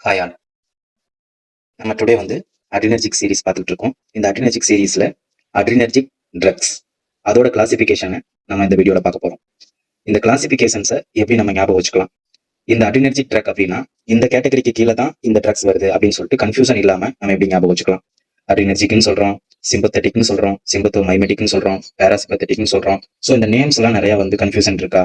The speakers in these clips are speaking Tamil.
Hi all. நம்ம டுடே வந்து அட்ரினர்ஜிக் சீரிஸ் பார்த்துட்டு இருக்கோம். இந்த அட்ரினர்ஜிக் சீரிஸ்ல அட்ரினர்ஜிக் ட்ரக்ஸ் அதோட கிளாசிஃபிகேஷனை நம்ம இந்த வீடியோல பார்க்க போறோம். இந்த கிளாசிஃபிகேஷன்ஸை எப்படி நம்ம ஞாபகம் வச்சுக்கலாம்? இந்த அட்ரினர்ஜிக் ட்ரக் அப்படின்னா இந்த கேட்டகரிக்கு கீழே தான் இந்த ட்ரக்ஸ் வருது அப்படின்னு சொல்லிட்டு கன்ஃபியூஷன் இல்லாம நம்ம எப்படி ஞாபகம் வச்சுக்கலாம்? அட்ரினர்ஜிக்னு சொல்றோம், சிம்பத்தட்டிக்னு சொல்றோம், சிம்பத்தோ மைமெட்டிக்னு சொல்றோம், பேராசிம்பத்தட்டிக்னு சொல்றோம். ஸோ இந்த நேம்ஸ் எல்லாம் நிறைய வந்து கன்ஃபியூஷன் இருக்கா?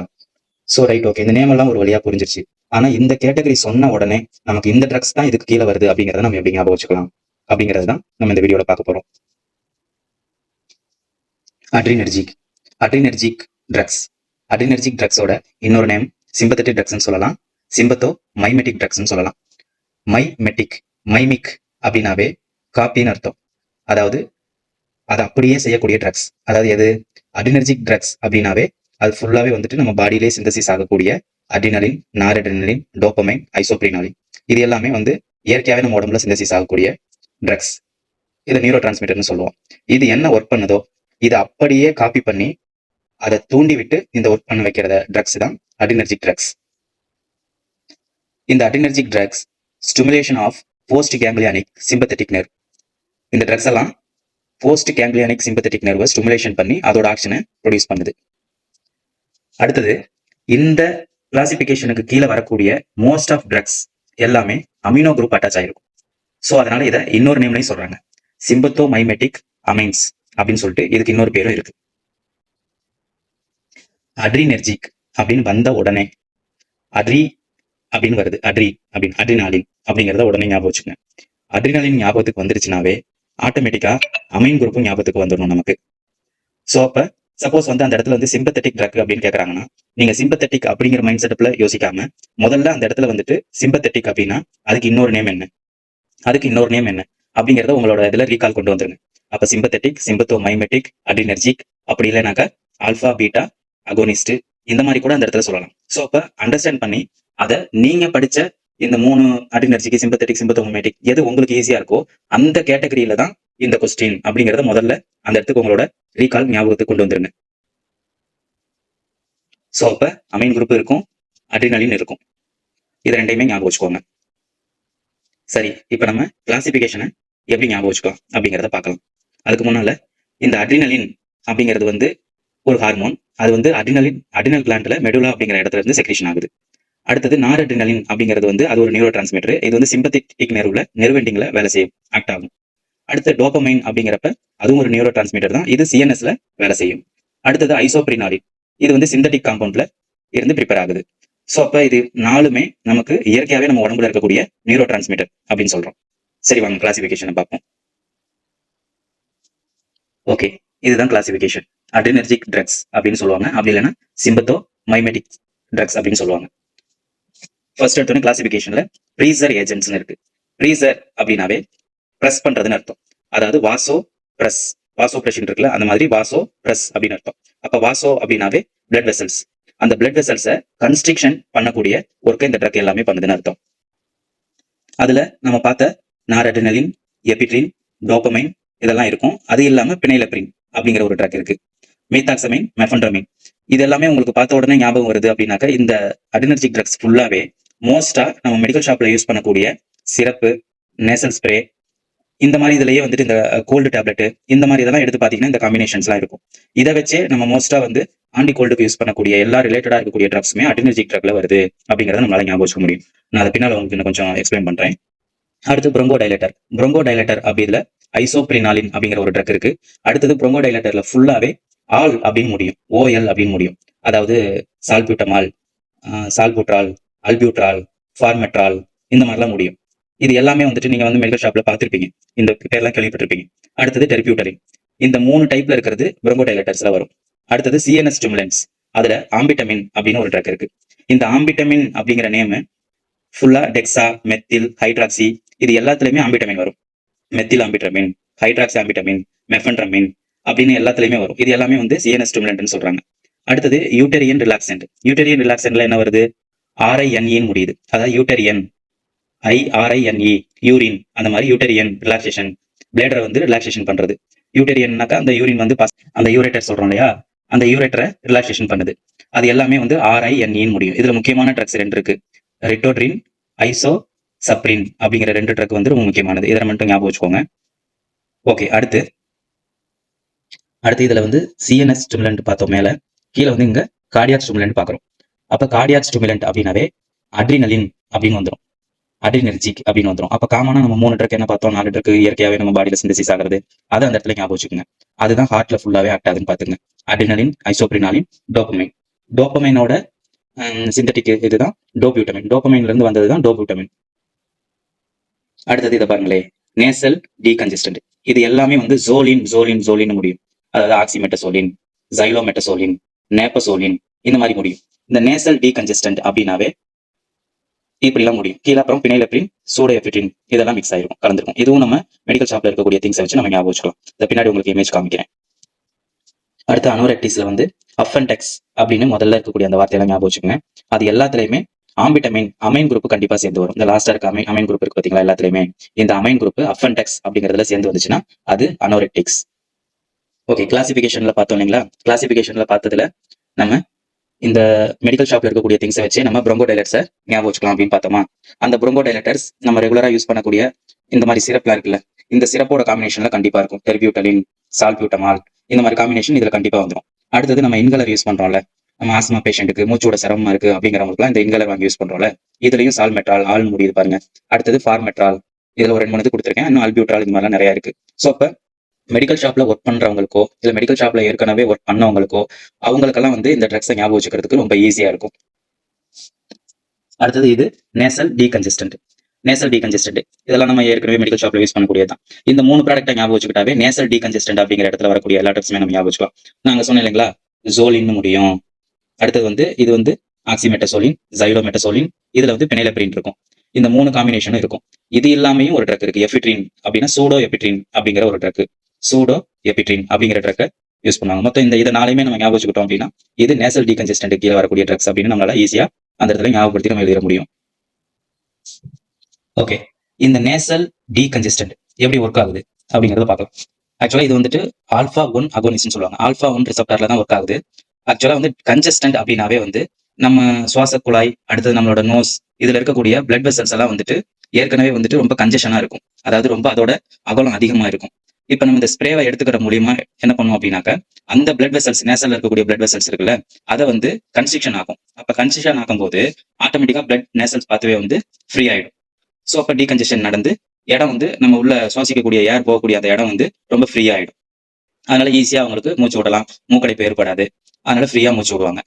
ஸோ ரைட், ஓகே, இந்த நேம் எல்லாம் ஒரு வழியா புரிஞ்சிருச்சு. ஆனா இந்த கேட்டகரி சொன்ன உடனே நமக்கு இந்த ட்ரக்ஸ் தான் இதுக்கு கீழே வருது அப்படிங்கறத நம்ம எப்படி ஞாபகம் வச்சுக்கலாம் அப்படிங்கிறது தான் நம்ம இந்த வீடியோல பார்க்க போறோம். அட்ரினர்ஜிக் அட்ரினர்ஜிக் ட்ரக்ஸ் அட்ரினர்ஜிக் ட்ரக்ஸோட இன்னொரு நேம் சிம்பத்தட்டிக் ட்ரக்ஸ்னு சொல்லலாம், சிம்பத்தோ மைமெட்டிக் ட்ரக்ஸ்னு சொல்லலாம். மைமிக் அப்படின்னாவே காப்பின்னு அர்த்தம். அதாவது அதை அப்படியே செய்யக்கூடிய ட்ரக்ஸ். அதாவது எது? அட்ரினர்ஜிக் ட்ரக்ஸ் அப்படின்னாவே அது ஃபுல்லாவே வந்துட்டு நம்ம பாடியிலே சிந்தசிஸ் ஆகக்கூடிய அட்ரினலின், நாரட்ரினலின், டோபமைன், ஐசோப்ரினாலின் இது எல்லாமே வந்து இயற்கையாகவே நம்ம உடம்புல சிந்தசிஸ் ஆகக்கூடிய ட்ரக்ஸ். இதை நியூரோ டிரான்ஸ்மிட்டர்னு சொல்லுவோம். இது என்ன ஒர்க் பண்ணுதோ இதை அப்படியே காப்பி பண்ணி அதை தூண்டி விட்டு இந்த ஒர்க் பண்ண வைக்கிறத ட்ரக்ஸ் தான் அட்ரினர்ஜிக் ட்ரக்ஸ். இந்த adrenergic drugs stimulation of post ganglionic sympathetic nerve. இந்த ட்ரக்ஸ் எல்லாம் போஸ்ட் கேங்லியானிக் சிம்பத்தட்டிக் நர்வை ஸ்டிமுலேஷன் பண்ணி அதோட ஆக்ஷனை ப்ரொடியூஸ் பண்ணுது. அடுத்தது, இந்த கிளாசிபிகேஷனுக்கு கீழே வரக்கூடிய மோஸ்ட் ஆஃப் ட்ரக்ஸ் எல்லாமே அமினோ குரூப் அட்டாச் ஆயிருக்கும். ஸோ அதனால இதை இன்னொரு நேம்லையும் சொல்றாங்க, சிம்பத்தோ மைமெட்டிக் அமைன்ஸ் அப்படின்னு சொல்லிட்டு இதுக்கு இன்னொரு பேரும் இருக்கு. அட்ரினர்ஜிக் அப்படின்னு வந்த உடனே அட்ரி அப்படின்னு வருது, அட்ரினாலின் அப்படிங்கிறத உடனே ஞாபகம் வச்சுக்கோங்க. அட்ரினாலின் ஞாபகத்துக்கு வந்துருச்சுனாவே ஆட்டோமேட்டிக்கா அமைன் குரூப்பும் ஞாபகத்துக்கு வந்துடணும் நமக்கு. ஸோ அப்ப சப்போஸ் வந்து அந்த இடத்துல வந்து சிம்பத்தட்டிக் ட்ரக் அப்படின்னு கேட்கறாங்கன்னா நீங்க சிம்பத்தட்டிக் அப்படிங்கிற மைண்ட் செட்டப்ல யோசிக்காம முதல்ல அந்த இடத்துல வந்துட்டு சிம்பத்தட்டிக் அப்படின்னா அதுக்கு இன்னொரு நேம் என்ன, அப்படிங்கிறத உங்களோட இதுல ரீகால் கொண்டு வந்துருங்க. அப்ப சிம்பத்தட்டிக், சிம்பத்தோ மைமெட்டிக், அட்ரினர்ஜிக், அப்படி இல்லைனாக்கா ஆல்பா பீட்டா அகோனிஸ்ட் இந்த மாதிரி கூட அந்த இடத்துல சொல்லலாம். ஸோ அப்ப அண்டர்ஸ்டாண்ட் பண்ணி அதை நீங்க படிச்ச இந்த 3 அட்ரினர்ஜிக், சிம்பத்தட்டிக், சிம்பத்தோ மைமெட்டிக் எது உங்களுக்கு ஈஸியா இருக்கோ அந்த கேட்டகரியில தான் இந்த கொஸ்டின் அப்படிங்கறத முதல்ல அந்த இடத்துக்கு உங்களோட ரீகால் ஞாபகத்துக்கு கொண்டு வந்துருங்க. ஸோ அப்ப அமைன் குரூப் இருக்கும், அட்ரினலின் இருக்கும், இது ரெண்டையுமே ஞாபகம் வச்சுக்கோங்க. சரி, இப்ப நம்ம கிளாசிபிகேஷனை எப்படி ஞாபகம் வச்சுக்கலாம் அப்படிங்கிறத பார்க்கலாம். அதுக்கு முன்னால இந்த அட்ரினலின் அப்படிங்கிறது வந்து ஒரு ஹார்மோன். அது வந்து அட்ரினல் கிளாண்ட்ல மெடுலா அப்படிங்கிற இடத்துல இருந்து செக்ரேஷன் ஆகுது. அடுத்தது நாரட்ரினலின் அப்படிங்கிறது வந்து அது ஒரு நியூரோ டிரான்ஸ்மிட்டர். இது வந்து சிம்பத்திக் நெர்வ்ல நெர்வெண்டிங்ல வேலை செய்யும், ஆக்ட் ஆகும். அடுத்து டோபமைன் அப்படிங்கிறப்ப அதுவும் ஒரு நியூரோ டிரான்ஸ்மிட்டர் தான், இது சிஎன்எஸ்ல வேலை செய்யும். அடுத்தது ஐசோப்ரினாலின், இது வந்து சிந்தட்டிக் காம்பவுண்ட்ல இருந்து ப்ரிப்பேர் ஆகுது. ஸோ அப்ப இது 4மே நமக்கு இயற்கையாவே நம்ம உடம்புல இருக்கக்கூடிய நியூரோ டிரான்ஸ்மிட்டர் அப்படின்னு சொல்றோம். சரி, வாங்க கிளாசிபிகேஷனை பார்ப்போம். ஓகே, இதுதான் கிளாசிபிகேஷன். அட்ரினர்ஜிக் ட்ரக்ஸ் அப்படின்னு சொல்லுவாங்க, அப்படி இல்லைன்னா சிம்பத்தோ மைமெட்டிக் ட்ரக்ஸ் அப்படின்னு சொல்லுவாங்க. ஃபர்ஸ்ட் எடுத்தோடனே கிளாசிபிகேஷன்ல ப்ரீசர் ஏஜென்ட்ஸ் இருக்கு. ப்ரீசர் அப்படின்னாவே பிரஸ் பண்றதுன்னு அர்த்தம். அதாவது வாசோ பிரஷன் இருக்குல்ல, அந்த மாதிரி வாசோ பிரஸ் அப்படின்னு அர்த்தம். அப்ப வாசோ அப்படின்னாவே பிளட் வெசல்ஸ். அந்த பிளட் வெசல்ஸை கன்ஸ்ட்ரிக்ஷன் பண்ணக்கூடிய ஒர்க்கை இந்த ட்ரக் எல்லாமே பண்ணுதுன்னு அர்த்தம். அதுல நம்ம பார்த்த நாரட்ரினலின், எபிட்ரின், டோபமைன் இதெல்லாம் இருக்கும். அது இல்லாம பினைலப்ரின் அப்படிங்கிற ஒரு ட்ரக் இருக்கு, மீத்தாக்சமைன், மெஃபென்ட்ரமைன். இது எல்லாமே உங்களுக்கு பார்த்த உடனே ஞாபகம் வருது அப்படின்னாக்க இந்த அட்ரினர்ஜிக் ட்ரக்ஸ் ஃபுல்லாவே மோஸ்டா நம்ம மெடிக்கல் ஷாப்ல யூஸ் பண்ணக்கூடிய சிரப்பு, நேசல் ஸ்ப்ரே இந்த மாதிரி இதுலயே வந்துட்டு இந்த கோல்டு டேப்லெட் இந்த மாதிரி இதெல்லாம் எடுத்து பாத்தீங்கன்னா இந்த காம்பினேஷன்ஸ்லாம் இருக்கும். இதை வச்சே நம்ம மோஸ்டா வந்து ஆன்டி கோல்டுக்கு யூஸ் பண்ணக்கூடிய எல்லா ரிலேட்டடா இருக்கக்கூடிய ட்ரக்ஸுமே அட்ரினர்ஜிக் ட்ரக்ல வருது அப்படிங்கறத நம்மளால ஞாபகம் வச்சுக்க முடியும். நான் அதை பின்னால உங்களுக்கு இன்னும் கொஞ்சம் எக்ஸ்பிளைன் பண்றேன். அடுத்து ப்ரோங்கோ டைலேட்டர் அப்படி இதுல ஐசோப்ரினாலின் அப்படிங்கிற ஒரு ட்ரக் இருக்கு. அடுத்தது ப்ரோங்கோ டைலேட்டர்ல ஃபுல்லாவே ஆல் அப்படின்னு முடியும், ஓஎல் அப்படின்னு முடியும். அதாவது சால்பியூட்டமால், சால்புட்ரால், அல்பியூட்ரால், ஃபார்மெட்ரால் இந்த மாதிரிலாம் முடியும். இது எல்லாமே வந்துட்டு நீங்க வந்து மெடிக்கல் ஷாப்ல பார்த்துருப்பீங்க, இந்த பேர்லாம் கேள்விப்பட்டிருப்பீங்க. அடுத்தது டெர்பியூட்டரின். இந்த 3 டைப்ல இருக்கிறது ப்ரோங்கோ டைலேட்டர்ஸ்ல வரும். அடுத்தது சிஎன்எஸ் ஸ்டிமுலன்ஸ், அதுல ஆம்பிட்டமின் அப்படின்னு ஒரு ட்ரக் இருக்கு. இந்த ஆம்பிட்டமின் அப்படிங்கிற நேம் ஃபுல்லா டெக்ஸா, மெத்தில், ஹைட்ராக்சி இது எல்லாத்துலயுமே ஆம்பிட்டமின் வரும். மெத்தில் ஆம்பிட்டமின், ஹைட்ராக்சி ஆம்பிட்டமின், மெஃபென்ட்ரமின் அப்படின்னு எல்லாத்துலயுமே வரும். இது எல்லாமே வந்து சிஎன்எஸ் ஸ்டிமுலன்ட்னு சொல்றாங்க. அடுத்தது யூட்டரியன் ரிலாக்சன்ட்ல என்ன வருது? RINE முடியுது. அதாவது யூட்டரியன், IRINE, யூரின், அந்த மாதிரி யூட்டரியன் ரிலாக்சேஷன், பிளேடரை வந்து ரிலாக்சேஷன் பண்றது. யூட்டரியன்னாக்கா அந்த யூரின் வந்து அந்த யூரேட்டர் சொல்றோம் இல்லையா, அந்த யூரேட்டரை ரிலாக்சேஷன் பண்ணுது. அது எல்லாமே வந்து RINE முடியும். இதுல முக்கியமான ட்ரக்ஸ் 2 இருக்கு, ரிட்டோட்ரின், ஐசோ சப்ரின் அப்படிங்கிற 2 ட்ரக் வந்து ரொம்ப முக்கியமானது. இதை மட்டும் ஞாபகம் வச்சுக்கோங்க. ஓகே, அடுத்து இதுல வந்து சிஎன்எஸ் ஸ்டிமுலண்ட் பார்த்தோம் மேல. கீழே வந்து இங்க கார்டியாக் ஸ்டிமுலண்ட் பார்க்குறோம். அப்ப கார்டியாக் ஸ்டிமுலண்ட் அப்படின்னாவே அட்ரினலின் அப்படின்னு வந்துடும். அட்ரினர்ஜிக் அப்படின்னு வந்துடும். அப்ப காமனா நம்ம 3 ட்ரக் என்ன பார்த்தோம், 4 ட்ரக் இயற்கையாவே நம்ம பாடியில சிந்தசிஸ் ஆகிறது. அதை அந்த இடத்துல ஞாபகம் வச்சுக்கோங்க. அதுதான் ஹார்ட்ல ஃபுல்லாவே ஆக்ட் ஆகுதுன்னு பாத்துங்க. Adrenaline, isoprenaline, dopamine. டோபமைனோட சிந்தட்டிக் இதுதான் டோபியூட்டமின். டோபமைன்ல இருந்து வந்ததுதான் டோபியூட்டமின். அடுத்தது இதை பாருங்களே, நேசல் டீகன்ஜஸ்டன்ட். இது எல்லாமே வந்து ஜோலின் முடியும். அதாவது ஆக்சிமெட்டசோலின், ஜைலோமெட்டசோலின், நேப்பசோலின் இந்த மாதிரி முடியும். இந்த நேசல் டீகன்ஜஸ்டன்ட் அப்படின்னாவே இப்படிலாம் முடியும். கீழே அப்புறம் பினைலப்ரின், சூடோஎபிட்ரின் இதெல்லாம் மிக்ஸ் ஆயிருக்கும், கலந்துருக்கும். இதுவும் நம்ம மெடிக்கல் ஷாப்ல இருக்கக்கூடிய திங்ஸை வச்சு நம்ம ஞாபகம் வச்சுக்கலாம். இந்த பின்னாடி உங்களுக்கு இமேஜ் காமிக்கிறேன். அடுத்து அனோரெக்டிஸ்ல வந்து அஃபன்டெக்ஸ் அப்படின்னு முதல்ல இருக்கக்கூடிய அந்த வார்த்தையெல்லாம் ஞாபகம் வச்சுக்கோங்க. அது எல்லாத்துலயுமே ஆம்பிட்டமைன், அமைன் குரூப் கண்டிப்பா சேர்ந்து வரும். இந்த லாஸ்டா இருக்க அமைன் குரூப் இருக்கு பாத்தீங்களா, எல்லாத்துலயுமே இந்த அமைன் குரூப் அஃபன்டெக்ஸ் அப்படிங்கிறதுல சேர்ந்து வந்துச்சுன்னா அது அனோரெக்டிக்ஸ். ஓகே, கிளாசிபிகேஷன்ல பார்த்தோம் இல்லைங்களா. கிளாசிபிகேஷன்ல பார்த்ததுல நம்ம இந்த மெடிக்கல் ஷாப்ல இருக்கக்கூடிய திங்ஸை வச்சு நம்ம ப்ரோங்கோடைலர்ஸை ஞாபகம் வச்சுக்கலாம் அப்படின்னு பார்த்தோமா. அந்த ப்ரோங்கோடைலர்ஸ் நம்ம ரெகுலரா யூஸ் பண்ணக்கூடிய இந்த மாதிரி சிரப்லாம் இருக்குல்ல, இந்த சிரப்போட காம்பினேஷன்ல கண்டிப்பா இருக்கும். டெர்பியூட்டலின், சால்பியூட்டமால் இந்த மாதிரி காம்பினேஷன் இதுல கண்டிப்பா வந்துடும். அடுத்தது நம்ம இன்கலர் யூஸ் பண்றோம்ல, நம்ம ஆஸ்மா பேஷண்ட்டுக்கு மூச்சோட சிரமமா இருக்கு அப்படிங்கிறவங்களுக்குலாம் இந்த இன்கலர் வாங்கி யூஸ் பண்றோம்ல, இதுலயும் சால்மெட்ரால், ஆல் முடியுது பாருங்க. அடுத்தது ஃபார்மெட்ரால், இதுல ஒரு 2 3 கொடுத்துருக்கேன். இன்னும் ஆல்பியூட்ரால் இந்த மாதிரிலாம் நிறைய இருக்கு. ஸோ அப்ப மெடிக்கல் ஷாப்ல ஒர்க் பண்றவங்களுக்கோ இல்ல மெடிக்கல் ஷாப்ல ஏற்கனவே ஒர்க் பண்ணவங்களுக்கோ அவங்களுக்கெல்லாம் வந்து இந்த ட்ரக்ஸை ஞாபகம் வச்சுக்கிறதுக்கு ரொம்ப ஈஸியா இருக்கும். அடுத்தது இது நேசல் டீகன்ஜஸ்டன்ட். நேசல் டீகன்ஜஸ்டன்ட் இதெல்லாம் நம்ம ஏற்கனவே மெடிக்கல் ஷாப்ல யூஸ் பண்ணக்கூடியதான். இந்த 3 ப்ராடக்ட்டை ஞாபகம் வச்சுக்கிட்டாவே நேசல் டீகன்ஜஸ்டன்ட் அப்படிங்கிற இடத்துல வரக்கூடிய எல்லா ட்ரக்ஸுமே நம்ம ஞாபகம் வச்சுக்கலாம். நாங்க சொன்னேன் இல்லைங்களா, ஜோலின்னு முடியும். அடுத்தது வந்து இது வந்து ஆக்சிமெட்டசோலின், ஜைலோமெட்டசோலின், இதுல வந்து பினைலப்ரின் இருக்கும். இந்த 3 காம்பினேஷனும் இருக்கும். இது இல்லாமையும் ஒரு ட்ரக் இருக்கு, எபிட்ரின் அப்படின்னா சூடோ எபிட்ரின் அப்படிங்கிற ஒரு ட்ரக். சூடோ எபிட்ரின் அப்படிங்கிற ட்ரக்கை யூஸ் பண்ணுவாங்க. மொத்தம் இந்த 4மே நம்ம ஞாபகம் வச்சுக்கிட்டோம் அப்படின்னா இது நேசல் டீகன்ஜஸ்டன்ட் கீழே வரக்கூடிய ட்ரக்ஸ் அப்படின்னு நம்மளால ஈஸியா அந்த இடத்துல ஞாபகப்படுத்தி நம்ம எழுத முடியும். ஓகே, இந்த நேசல் டீகன்ஜஸ்டன்ட் எப்படி ஒர்க் ஆகுது அப்படிங்கறத பார்க்கலாம். ஆக்சுவலா இது வந்துட்டு ஆல்பா 1 அகோனிஸ்ட்னு சொல்லுவாங்க. ஆல்பா 1 ரிசெப்டார்ல தான் ஒர்க் ஆகுது. ஆக்சுவலா வந்து கன்ஜஸ்டன்ட் அப்படின்னாவே வந்து நம்ம சுவாச குழாய், அடுத்தது நம்மளோட நோஸ், இதுல இருக்கக்கூடிய பிளட் வெசல்ஸ் எல்லாம் வந்துட்டு ஏற்கனவே வந்துட்டு ரொம்ப கன்ஜஷனா இருக்கும். அதாவது ரொம்ப அதோட அகலம் அதிகமா இருக்கும். இப்ப நம்ம இந்த ஸ்ப்ரேவை எடுத்துக்கிற மூலியமா என்ன பண்ணுவோம் அப்படின்னாக்க அந்த பிளட் வெசல்ஸ், நேசல்ல இருக்கக்கூடிய பிளட் வெசல்ஸ் இருக்குல்ல, அதை வந்து கன்ஸ்ட்ரிக்ஷன் ஆகும். அப்ப கன்ஸ்ட்ரிக்ஷன் ஆகும் போது ஆட்டோமேட்டிக்கா பிளட் நேசல்ஸ் பாத்வே வந்து ஃப்ரீ ஆயிடும். ஸோ அப்ப டீகன்ஜஷன் நடந்து இடம் வந்து நம்ம உள்ள சுவாசிக்கக்கூடிய ஏர் போகக்கூடிய அந்த இடம் வந்து ரொம்ப ஃப்ரீ ஆயிடும். அதனால ஈஸியா அவங்களுக்கு மூச்சு விடலாம், மூக்கடைப்பு ஏற்படாது. அதனால ஃப்ரீயா மூச்சு விடுவாங்க.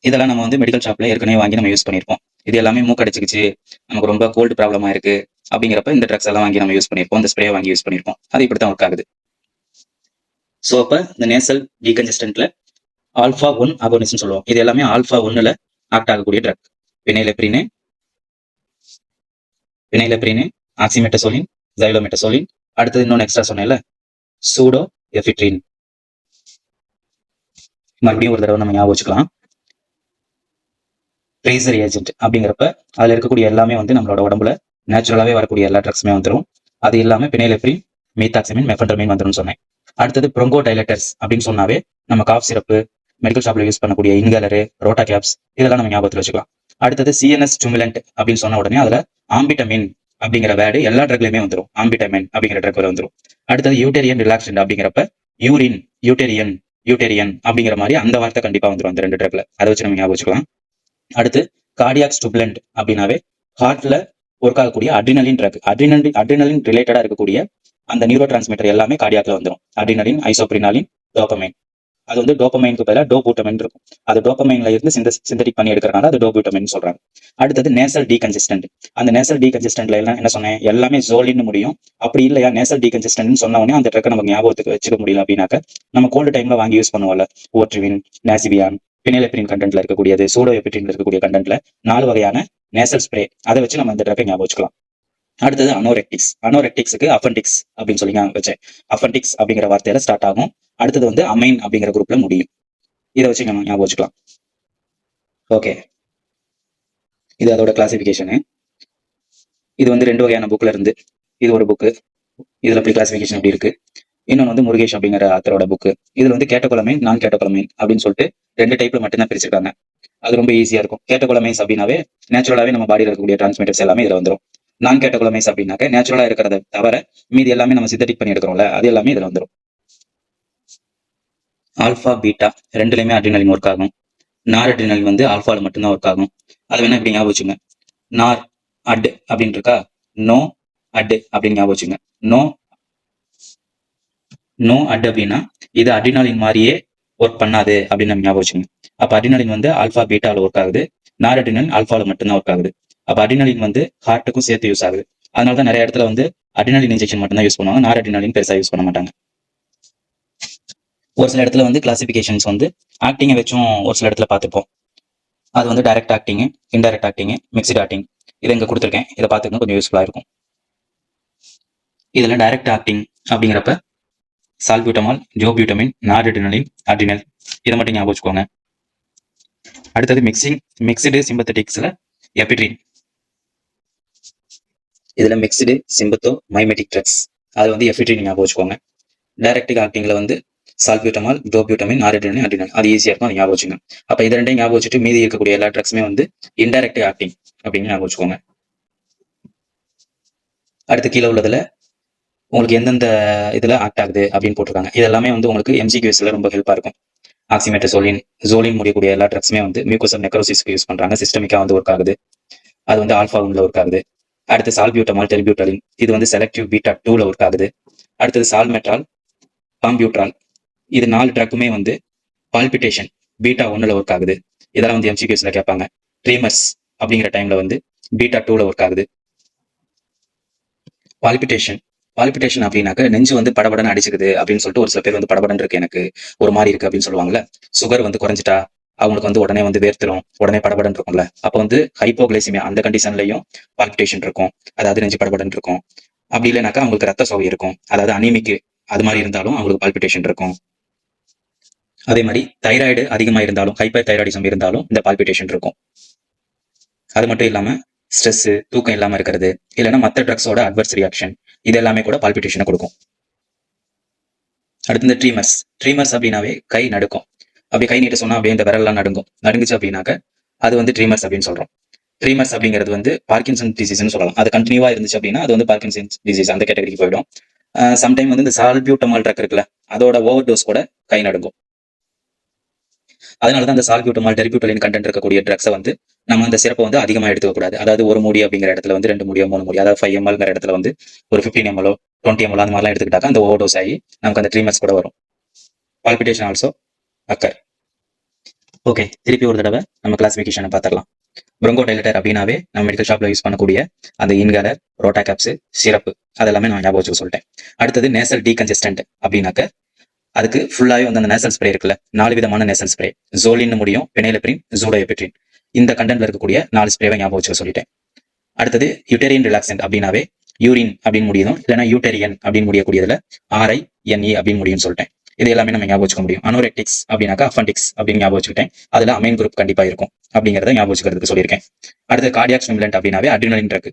இதெல்லாம் நம்ம வந்து மெடிக்கல் ஷாப்ல ஏற்கனவே வாங்கி நம்ம யூஸ் பண்ணியிருப்போம். இது எல்லாமே மூக்கடைச்சிக்கிச்சு, நமக்கு ரொம்ப கோல்டு ப்ராப்ளமா இருக்கு அப்படிங்கிறப்ப இந்த ட்ரக்ஸ் எல்லாம் வாங்கி நம்ம யூஸ் பண்ணியிருப்போம். இந்த ஸ்ப்ரே வாங்கி யூஸ் பண்ணியிருப்போம். அது இப்படித்தான் ஒர்க் ஆகுது. ஸோ அப்ப இந்த நேசல் டீகன்ஜஸ்டன்ட்ல ஆல்பா 1 அகோனிஸ்ட்னு சொல்லுவோம். இது எல்லாமே ஆல்பா 1ல ஆக்ட் ஆகக்கூடிய ட்ரக். பினைலெப்ரின், ஆக்சிமெட்டசோலின், ஜைலோமெட்டசோலின், அடுத்தது இன்னொன்று எக்ஸ்ட்ரா சொன்னேன்ல, சூடோ எபிட்ரின். மறுபடியும் ஒரு தடவை நம்ம ஞாபகம் வச்சுக்கலாம். ட்ரேசர் ஏஜென்ட் அப்படிங்கிறப்ப அதுல இருக்கக்கூடிய எல்லாமே வந்து நம்மளோட உடம்புல நேச்சுரலாவே வரக்கூடிய எல்லா ட்ரக்ஸுமே வந்துடும். அது இல்லாம பினைலெப்ரின், மீத்தாக்சிமின், மெஃபென்ட்ரமைன் வந்துடும் சொன்னேன். அடுத்தது ப்ரோங்கோ டைலட்டர்ஸ் அப்படின்னு சொன்னாவே நம்ம காஃப் சிரப்பு, மெடிக்கல் ஷாப்ல யூஸ் பண்ணக்கூடிய இன்ஹேலரு, ரோட்டா கேப்ஸ் இதெல்லாம் நம்ம ஞாபகத்தில் வச்சுக்கலாம். அடுத்தது சிஎன்எஸ் ஸ்டிமுலண்ட் அப்படின்னு சொன்ன உடனே அதுல ஆம்பிட்டமின் அப்படிங்கிற வேர்டு எல்லா ட்ரக்லயுமே வந்துடும். ஆம்பிட்டமின் அப்படிங்கிற ட்ரக்ல வந்துடும். அடுத்தது யூட்டேரியன் ரிலாக்சன்ட் அப்படிங்கிறப்ப யூரின், யூட்டேரியன் அப்படிங்கிற மாதிரி அந்த வார்த்தை கண்டிப்பா வந்துடும் அந்த 2 ட்ரக்ல. அதை வச்சு நம்ம ஞாபகம் வச்சுக்கலாம். அடுத்து கார்டியாக் ஸ்டிமுலண்ட் அப்படின்னாவே ஹார்ட்ல ஒர்க் ஆகக்கூடிய அட்ரினலின் ட்ரக். அட்ரினலின் ரிலேட்டடா இருக்கக்கூடிய அந்த நியூரோ டிரான்ஸ்மிட்டர் எல்லாமே கார்டியாக்ல வந்துடும். Adrenaline, isoprenaline, dopamine. அது வந்து டோபமைனுக்கு பதிலாக டோபூட்டமைன் இருக்கும். அது டோபமைன்ல இருந்து சிந்தட்டிக் பண்ணி எடுக்கிறனால அது டோபூட்டமைன் சொல்றாங்க. அடுத்தது நேசல் டீகன்ஜஸ்டன்ட். அந்த நேசல் டீகன்ஜஸ்டன்ட்ல எல்லாம் என்ன சொன்னேன், எல்லாமே ஜோலின்னு முடியும். அப்படி இல்லையா நேசல் டீகன்ஜஸ்டன்ட் சொன்ன உடனே அந்த ட்ரக்கை நமக்கு ஞாபகத்துக்கு வச்சுக்க முடியல அப்படின்னாக்க நம்ம கோல்டு டைம்ல வாங்கி யூஸ் பண்ணுவோம்ல, ஓட்ரிவின், நாசிபியான், பினைலெப்ரின் கண்டென்ட்ல இருக்கக்கூடியது, சூடோ எபிட்ரின்ல இருக்கக்கூடிய கண்டென்ட்ல 4 வகையான நேசல் ஸ்ப்ரே, அதை வச்சு நம்ம இந்த ட்ரக்கை ஞாபகம் வச்சுக்கலாம். அடுத்தது அனோரெக்டிக்ஸ். அனோரெக்டிக்ஸுக்கு அஃபென்டிக்ஸ் அப்படின்னு சொல்லி வச்சேன். அஃபென்டிக்ஸ் அப்படிங்கிற வார்த்தையில ஸ்டார்ட் ஆகும். அடுத்தது வந்து அமைன் அப்படிங்கிற குரூப்ல முடியும். இதை வச்சு நம்ம ஞாபகம் வச்சுக்கலாம். ஓகே, இது அதோட கிளாசிபிகேஷனு. இது வந்து 2 வகையான புக்ல இருந்து இது ஒரு புக்கு. இதுல அப்படி கிளாசிபிகேஷன் எப்படி இருக்கு. இன்னொன்று வந்து முருகேஷ் அப்படிங்கிற ஆத்தரோட புக்கு. இதுல வந்து கேட்டகொலமைன், நான் கேட்டகொலமைன் அப்படின்னு சொல்லிட்டு 2 டைப்ல மட்டும்தான் பிரிச்சிருக்காங்க. அது ரொம்ப ஈஸியா இருக்கும். கேட்டகோலமைன்ஸ் அப்படின்னாவே நேச்சுரலாவே நம்ம பாடியில் இருக்கக்கூடிய டிரான்ஸ்மிட்டர்ஸ் எல்லாமே இதுல வந்துடும். நான் கேட்டகோலமைன்ஸ் அப்படின்னாக்க நேச்சுரலா இருக்கிறத தவிர மீதி எல்லாமே நம்ம சிந்தட்டிக் பண்ணி எடுக்கிறோம்ல, அது எல்லாமே இதுல வந்துடும். ஆல்பா பீட்டா ரெண்டுலையுமே அட்ரினலின் ஒர்க் ஆகும். நார் அட்ரினலின் வந்து ஆல்பால மட்டும்தான் ஒர்க் ஆகும். அது வேணா இப்படி ஞாபகம் வச்சுங்க. நார் அட் அப்படின்னு இருக்கா, நோ அட் அப்படின்னு ஞாபகம் வச்சுங்க. நோ நோ அட் அப்படின்னா இது அட்ரினாலின் மாதிரியே ஒர்க் பண்ணாது அப்படின்னு நம்ம ஞாபகம் வச்சுங்க. அப்ப அட்ரினாலின் வந்து ஆல்பா பீட்டால ஒர்க் ஆகுது, நார் அட்ரினலின் ஆல்பால மட்டும்தான் ஒர்க் ஆகுது. அப்ப அட்ரினாலின் வந்து ஹார்ட்டுக்கும் சேர்த்து யூஸ் ஆகுது. அதனாலதான் நிறைய இடத்துல வந்து அட்ரினாலின் இன்ஜெக்ஷன் மட்டும்தான் யூஸ் பண்ணுவாங்க, நார் அட்ரினாலின் பெருசா யூஸ் பண்ண மாட்டாங்க. ஒரு சில இடத்துல வந்து கிளாசிபிகேஷன்ஸ் வந்து ஆக்டிங்கை வச்சும் ஒரு சில இடத்துல பார்த்துப்போம். அது வந்து direct acting, indirect acting, mixed acting. இதை இங்க கொடுத்துருக்கேன், இதை பார்த்துக்கணும், கொஞ்சம் யூஸ்ஃபுல்லா இருக்கும். இதுல டைரக்ட் ஆக்டிங் அப்படிங்கிறப்ப சால்பியூட்டமால், ஜோபியூட்டமின், நார்அட்ரினலின், அட்ரினல், இதை மட்டும் ஞாபகம் வச்சுக்கோங்க. அடுத்தது மிக்ஸ்டு சிம்பத்தட்டிக்ஸ்ல எபிட்ரின். இதுல மிக்ஸ்டு சிம்பத்தோ மைமெட்டிக் ட்ரக்ஸ், அது வந்து எபிட்ரின் ஞாபகம் வச்சுக்கோங்க. டைரக்ட் ஆக்டிங்ல வந்து சால்பியூட்டமால், ஜோபியூட்டமின், நார்அட்ரினலின், அட்ரினல், அது ஈஸியா இருக்கும், அது ஞாபகம் வச்சுங்க. அப்ப இது ரெண்டையும் ஞாபகம் வச்சுட்டு மீதி இருக்கக்கூடிய எல்லா ட்ரக்ஸுமே வந்து இன்டைரக்ட் ஆக்டிங் அப்படின்னு ஞாபகம் வச்சுக்கோங்க. அடுத்து கீழே உள்ளதுல உங்களுக்கு எந்தெந்த இதுல ஆக்ட் ஆகுது அப்படின்னு போட்டிருக்காங்க. இது எல்லாமே வந்து உங்களுக்கு எம்சிக்யூஸ்ல ரொம்ப ஹெல்ப்பா இருக்கும். ஆக்சிமெட்டசோலின், ஜோலின் முடியக்கூடிய எல்லா ட்ரக்ஸுமே வந்து மியூக்கோசல் நெக்ரோசிஸ்க்கு யூஸ் பண்றாங்க. சிஸ்டமிக்கா வந்து ஒர்க் ஆகுது, அது வந்து ஆல்ஃபா 1ல ஒர்க் ஆகுது. அடுத்து சால்பியூட்டமால், டெல்பியூட்டலின், இது வந்து செலக்டிவ் பீட்டா 2ல ஒர்க் ஆகுது. அடுத்தது சால்மெட்ரால், பாம்பியூட்ரால், இது 4 ட்ரக்குமே வந்து பால்பிட்டேஷன் பீட்டா 1ல ஒர்க் ஆகுது. இதெல்லாம் வந்து எம்சிக்யூஸ்ல கேட்பாங்க. ட்ரீமர்ஸ் அப்படிங்கிற டைம்ல வந்து பீட்டா 2ல ஒர்க் ஆகுது. பால்பிட்டேஷன் அப்படின்னாக்க நெஞ்சு வந்து படபடன்னு அடிச்சுக்குது அப்படின்னு சொல்லிட்டு ஒரு சில பேர் வந்து படபடன்னு இருக்கு, எனக்கு ஒரு மாதிரி இருக்கு அப்படின்னு சொல்லுவாங்கல்ல. சுகர் வந்து குறைஞ்சிட்டா அவங்களுக்கு வந்து உடனே வந்து வேர்த்திரும், உடனே படபடன்னு இருக்கும்ல. அப்போ வந்து ஹைப்போகிளைசிமியா அந்த கண்டிஷன்லையும் பால்பிட்டேஷன் இருக்கும், அதாவது நெஞ்சு படபடன்னு இருக்கும். அப்படி இல்லைனாக்கா அவங்களுக்கு ரத்த சோகை இருக்கும், அதாவது அனீமிக்கு அது மாதிரி இருந்தாலும் அவங்களுக்கு பால்பிட்டேஷன் இருக்கும். அதே மாதிரி தைராய்டு அதிகமா இருந்தாலும், ஹைப்பர் தைராய்டிசம் இருந்தாலும் இந்த பால்பிட்டேஷன் இருக்கும். அது மட்டும் இல்லாம ஸ்ட்ரெஸ், தூக்கம் இல்லாம இருக்கிறது, இல்லைன்னா மற்ற ட்ரக்ஸோட அட்வர்ஸ் ரியாக்ஷன், இது எல்லாமே கூட பால்பிட்டேஷனை கொடுக்கும். அடுத்து இந்த ட்ரீமர்ஸ் அப்படின்னாவே கை நடுக்கும். அப்படி கை நீட்ட சொன்னா அப்படியே இந்த விரல்லாம் நடுங்குச்சு அப்படின்னாக்க அது வந்து ட்ரீமர்ஸ் அப்படின்னு சொல்றோம். ட்ரீமர்ஸ் அப்படிங்கிறது வந்து பார்க்கின்சன் டிசீஸ்னு சொல்லலாம். அது கண்டினியூவா இருந்துச்சு அப்படின்னா அது வந்து பார்க்கின்சன் டிசீஸ் அந்த கேட்டகரிக்கு போயிடும். சம்டைம் வந்து இந்த சால்பியூட்டமால் ட்ரக் இருக்குல்ல, அதோட ஓவர் டோஸ் கூட கை நடுங்கும். அதனாலதான் இந்த சால்பியூட்டமால், டெல்பியூட்டலின் கண்டென்ட் இருக்கக்கூடிய ட்ரக்ஸை வந்து நம்ம அந்த சிறப்பை வந்து அதிகமாக எடுத்துக்க கூடாது. அதாவது ஒரு மூடி அப்படிங்கிற இடத்துல வந்து 2 மூடியோ 3 மூடி, அதாவது 5 ml இடத்துல வந்து ஒரு 15 ml 20 ml அந்த மாதிரிலாம் எடுத்துக்கிட்டாக்க அந்த ஓவர் டோஸ் ஆகி நமக்கு அந்த ட்ரீமர்ஸ் கூட வரும். Palpitation also occur. ஓகே, திருப்பி ஒரு தடவை நம்ம கிளாசிபிகேஷனை பார்த்துடலாம். ப்ரோங்கோடைலட்டர் அப்படின்னாவே நம்ம மெடிக்கல் ஷாப்ல யூஸ் பண்ணக்கூடிய அந்த இன்ஹேலர், ரோட்டா கேப்ஸ், சிரப்பு, அதெல்லாமே நான் ஞாபகம் வச்சுக்க சொல்லிட்டேன். அடுத்தது நேசல் டீகன்ஜஸ்டன்ட் அப்படின்னாக்க அதுக்கு ஃபுல்லாவே வந்து அந்த நேசல் ஸ்ப்ரே இருக்குல்ல, 4 விதமான நேசல் ஸ்ப்ரே, ஜோலின்னு முடியும், பெனேலப்ரின், ஜூடோஎபிட்ரின், இந்த கண்டென்ட்ல இருக்கக்கூடிய 4 ஸ்ப்ரேவை ஞாபகம் வச்சுக்க சொல்லிட்டேன். அடுத்தது யூட்டேரியன் ரிலாக்சன்ட் அப்படின்னாவே யூரின் அப்படின்னு முடியும், இல்லைன்னா யூட்டேரியன் அப்படின்னு முடியக்கூடியதுல RINE அப்படின்னு முடியும்னு சொல்லிட்டேன். இது எல்லாமே நம்ம ஞாபகம் வச்சுக்க முடியும். அனோரெக்டிக்ஸ் அப்படின்னாக்கா அஃபண்டிக்ஸ் அப்படின்னு ஞாபகம் வச்சுக்கிட்டேன். அதுல அமைன் குரூப் கண்டிப்பா இருக்கும் அப்படிங்கிறத ஞாபகம் வச்சுக்கிறதுக்கு சொல்லியிருக்கேன். அடுத்து கார்டியாக் ஸ்டிமுலன்ட் அப்படின்னாவே அட்ரினலின் ட்ரக்.